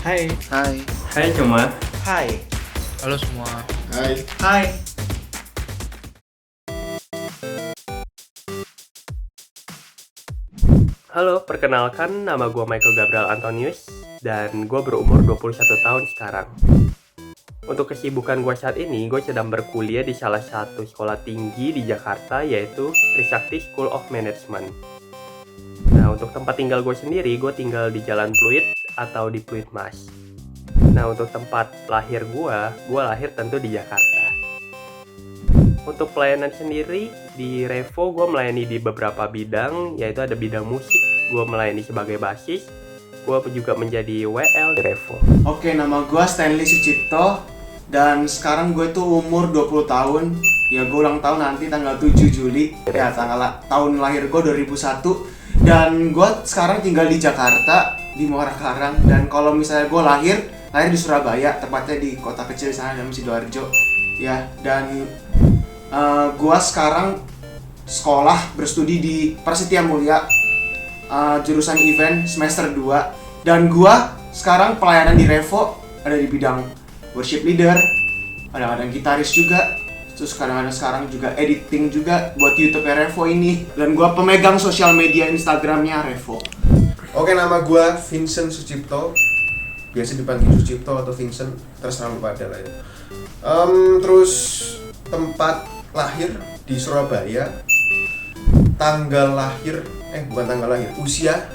Hai. Hai. Hai semua. Hai. Halo semua. Hai. Hai. Halo, perkenalkan nama gue Michael Gabriel Antonius dan gue berumur 21 tahun sekarang. Untuk kesibukan gue saat ini, gue sedang berkuliah di salah satu sekolah tinggi di Jakarta yaitu Trisakti School of Management. Nah, untuk tempat tinggal gue sendiri, gue tinggal di Jalan Pluit atau di Pluit Mas. Nah, untuk tempat lahir gue lahir tentu di Jakarta. Untuk pelayanan sendiri, di Revo gue melayani di beberapa bidang, yaitu ada bidang musik, gue melayani sebagai bassist, gue juga menjadi WL di Revo. Oke, nama gue Stanley Sucipto dan sekarang gue tuh umur 20 tahun. Ya, gue ulang tahun nanti tanggal 7 Juli. Ya, tahun lahir gue 2001. Dan gue sekarang tinggal di Jakarta, di Muara Karang. Dan kalau misalnya gue lahir di Surabaya, tepatnya di kota kecil sana namanya Sidoarjo. Ya, dan gue sekarang sekolah berstudi di Prasetya Mulia, jurusan event semester 2. Dan gue sekarang pelayanan di Revo, ada di bidang worship leader, kadang-kadang gitaris juga, terus kadang-kadang sekarang juga editing juga buat YouTube Revo ini. Dan gue pemegang sosial media Instagramnya Revo. Oke, nama gue Vincent Sucipto. Biasa dipanggil Sucipto atau Vincent, terserah lu pada lah ya. Terus tempat lahir di Surabaya. Tanggal lahir, usia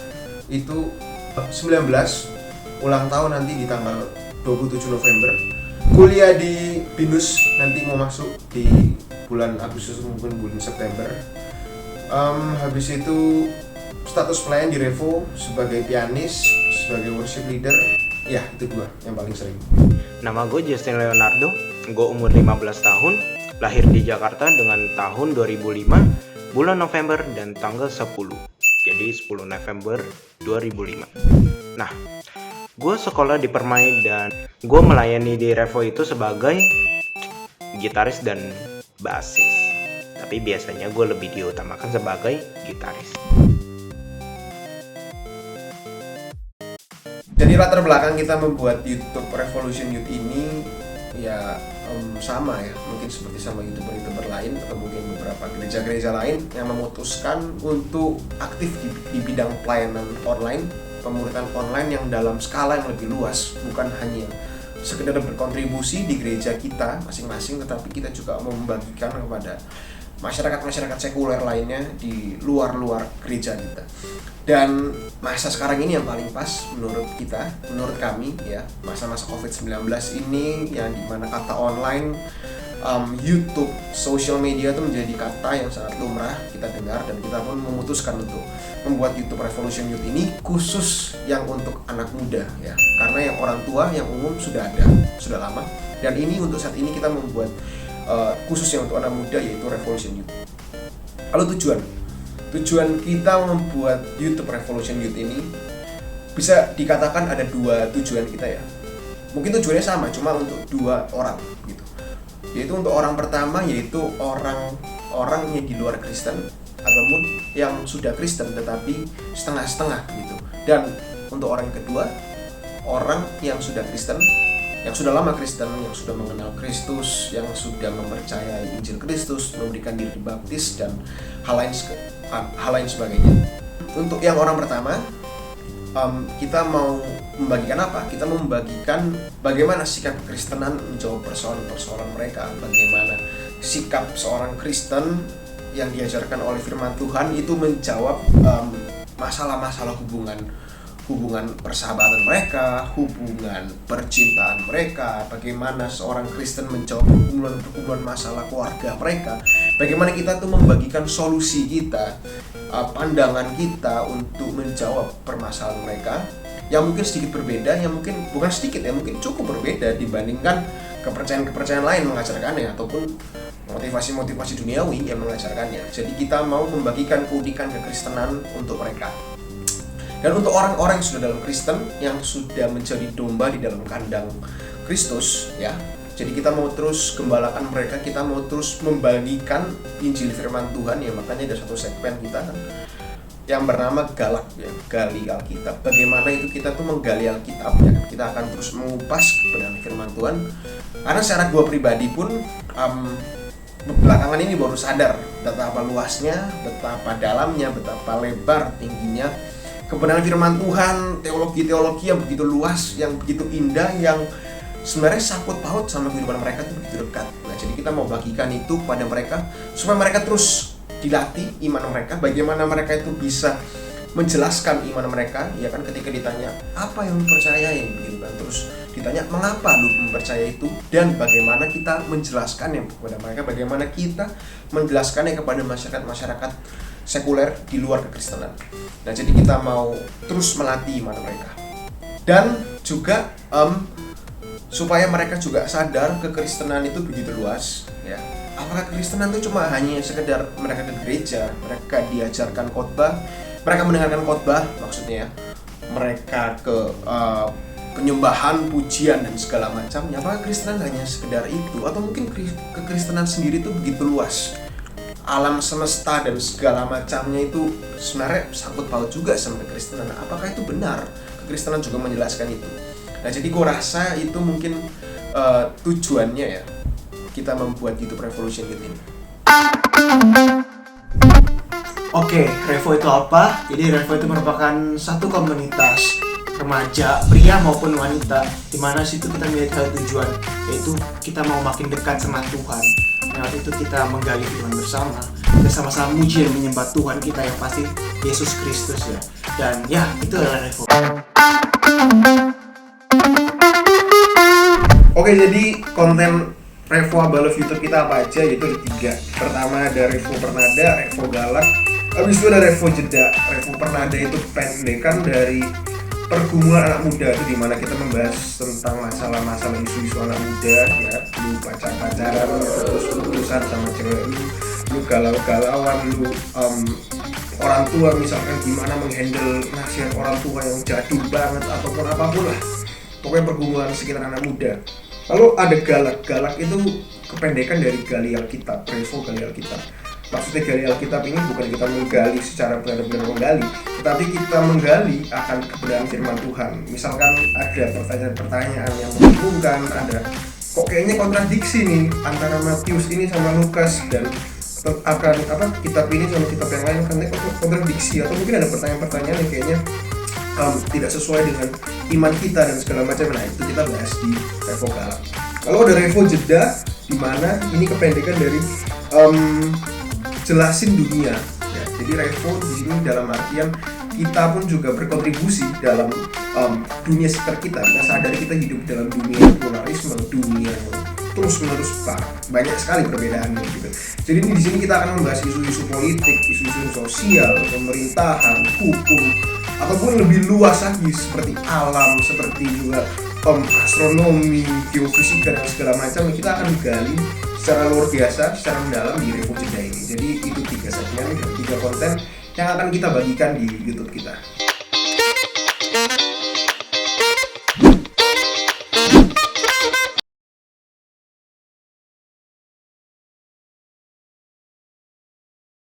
itu 19. Ulang tahun nanti di tanggal 27 November. Kuliah di BINUS, nanti mau masuk di bulan Agustus maupun bulan September. Habis itu status pelayan di Revo sebagai pianis, sebagai worship leader. Ya, itu dua yang paling sering. Nama gue Justin Leonardo. Gue umur 15 tahun. Lahir di Jakarta dengan tahun 2005, bulan November dan tanggal 10. Jadi 10 November 2005. Nah, gue sekolah di Permai dan gue melayani di Revo itu sebagai gitaris dan bassis. Tapi biasanya gue lebih diutamakan sebagai gitaris. Jadi latar belakang kita membuat YouTube Revolution Youth ini ya sama ya, mungkin seperti sama YouTuber lain atau mungkin beberapa gereja-gereja lain yang memutuskan untuk aktif di bidang pelayanan online, pemuritan online yang dalam skala yang lebih luas, bukan hanya sekedar berkontribusi di gereja kita masing-masing, tetapi kita juga membagikan kepada masyarakat sekuler lainnya di luar gereja kita. Dan masa sekarang ini yang paling pas menurut kami ya, masa-masa COVID-19 ini yang dimana kata online, YouTube, social media itu menjadi kata yang sangat lumrah kita dengar, dan kita pun memutuskan untuk membuat YouTube Revolution Youth ini khusus yang untuk anak muda ya, karena yang orang tua yang umum sudah lama, dan ini untuk saat ini kita membuat khususnya untuk anak muda, yaitu Revolution Youth. Lalu tujuan kita membuat YouTube Revolution Youth ini bisa dikatakan ada dua tujuan kita ya. Mungkin tujuannya sama, cuma untuk dua orang gitu. Yaitu untuk orang pertama, yaitu orang yang di luar Kristen ataupun yang sudah Kristen tetapi setengah-setengah gitu. Dan untuk orang yang kedua, orang yang sudah Kristen, yang sudah lama Kristen, yang sudah mengenal Kristus, yang sudah mempercayai Injil Kristus, memberikan diri dibaptis dan hal lain sebagainya. Untuk yang orang pertama, kita mau membagikan apa? Kita mau membagikan bagaimana sikap kekristenan menjawab persoalan-persoalan mereka, bagaimana sikap seorang Kristen yang diajarkan oleh firman Tuhan itu menjawab masalah-masalah hubungan persahabatan mereka, hubungan percintaan mereka, bagaimana seorang Kristen menjawab pergumulan masalah keluarga mereka, bagaimana kita tuh membagikan solusi kita, pandangan kita untuk menjawab permasalahan mereka yang mungkin sedikit berbeda, yang mungkin bukan sedikit ya, mungkin cukup berbeda dibandingkan kepercayaan lain mengajarkannya ataupun motivasi duniawi yang mengajarkannya. Jadi kita mau membagikan keunikan kekristenan untuk mereka. Dan untuk orang-orang yang sudah dalam Kristen, yang sudah menjadi domba di dalam kandang Kristus ya. Jadi kita mau terus gembalakan mereka, kita mau terus membagikan Injil firman Tuhan ya, makanya ada satu segmen kita kan yang bernama Galak ya, Gali Alkitab. Bagaimana itu kita tuh menggali Alkitab ya. Kita akan terus mengupas kebenaran firman Tuhan. Karena secara gue pribadi pun belakangan ini baru sadar betapa luasnya, betapa dalamnya, betapa lebar tingginya kebenaran firman Tuhan, teologi-teologi yang begitu luas, yang begitu indah, yang sebenarnya sangkut paut sama kehidupan mereka itu begitu dekat. Nah, jadi kita mau bagikan itu kepada mereka supaya mereka terus dilatih iman mereka, bagaimana mereka itu bisa menjelaskan iman mereka, ya kan, ketika ditanya apa yang lu percayai, gitu kan, terus ditanya mengapa lu mempercayai itu, dan bagaimana kita menjelaskannya kepada mereka, bagaimana kita menjelaskannya kepada masyarakat sekuler di luar kekristenan. Nah, jadi kita mau terus melatih iman mereka, dan juga supaya mereka juga sadar kekristenan itu begitu luas, ya. Apakah kekristenan itu cuma hanya sekedar mereka ke gereja, mereka diajarkan khotbah, mereka mendengarkan khotbah, maksudnya ya, mereka ke penyembahan, pujian dan segala macamnya. Apakah kekristenan hanya sekedar itu, atau mungkin kekristenan sendiri itu begitu luas? Alam semesta dan segala macamnya itu sebenarnya sangkut paut juga sama kekristenan. Apakah itu benar? Kekristenan juga menjelaskan itu. Nah, jadi gue rasa itu mungkin tujuannya ya, kita membuat YouTube Revolution Youth ini. Oke, Revo itu apa? Jadi Revo itu merupakan satu komunitas remaja, pria maupun wanita, di mana situ kita memiliki satu tujuan, yaitu kita mau makin dekat sama Tuhan. Nah, waktu itu kita menggali Tuhan bersama, kita sama-sama muji dan menyembah Tuhan kita yang pasti Yesus Kristus ya. Dan ya, itu adalah Revo. Oke, jadi konten Revo Abalov YouTube kita apa aja, yaitu ada 3. Pertama ada Revo Pernada, Revo Galak, habis itu ada Revo Jeda. Revo Pernada itu pendekan dari pergumulan anak muda, itu dimana kita membahas tentang masalah-masalah isu-isu anak muda ya. Lu pacaran, terus urusan sama cewek lu galau-galauan, lu orang tua misalkan gimana menghandle nasihat orang tua yang jadul banget ataupun apapun lah, pokoknya pergumulan sekitar anak muda. Lalu ada Galak itu kependekan dari Gali Alkitab, Revo Gali Alkitab. Maksudnya Gali Alkitab ini bukan kita menggali secara benar-benar menggali, tetapi kita menggali akan kebenaran firman Tuhan. Misalkan ada pertanyaan-pertanyaan yang membingungkan, ada kok kayaknya kontradiksi nih antara Matius ini sama Lukas, dan akan kitab ini sama kitab yang lain kan kontradiksi, atau mungkin ada pertanyaan-pertanyaan yang kayaknya tidak sesuai dengan iman kita dan segala macam. Nah, itu kita bahas di Revo Galak. Lalu ada Revo Jeda, di mana ini kependekan dari jelasin dunia ya. Jadi Revo di sini dalam artian kita pun juga berkontribusi dalam dunia sekitar kita. Kita sadar kita hidup dalam dunia pluralisme, dunia terus-menerus banyak sekali perbedaannya gitu. Jadi di sini kita akan membahas isu-isu politik, isu-isu sosial, pemerintahan, hukum, ataupun lebih luas lagi seperti alam, seperti juga astronomi, geofisika dan segala macam. Kita akan gali secara luar biasa, secara mendalam di Revo Jeda ini. Jadi itu 3 segmen dan 3 konten yang akan kita bagikan di YouTube kita.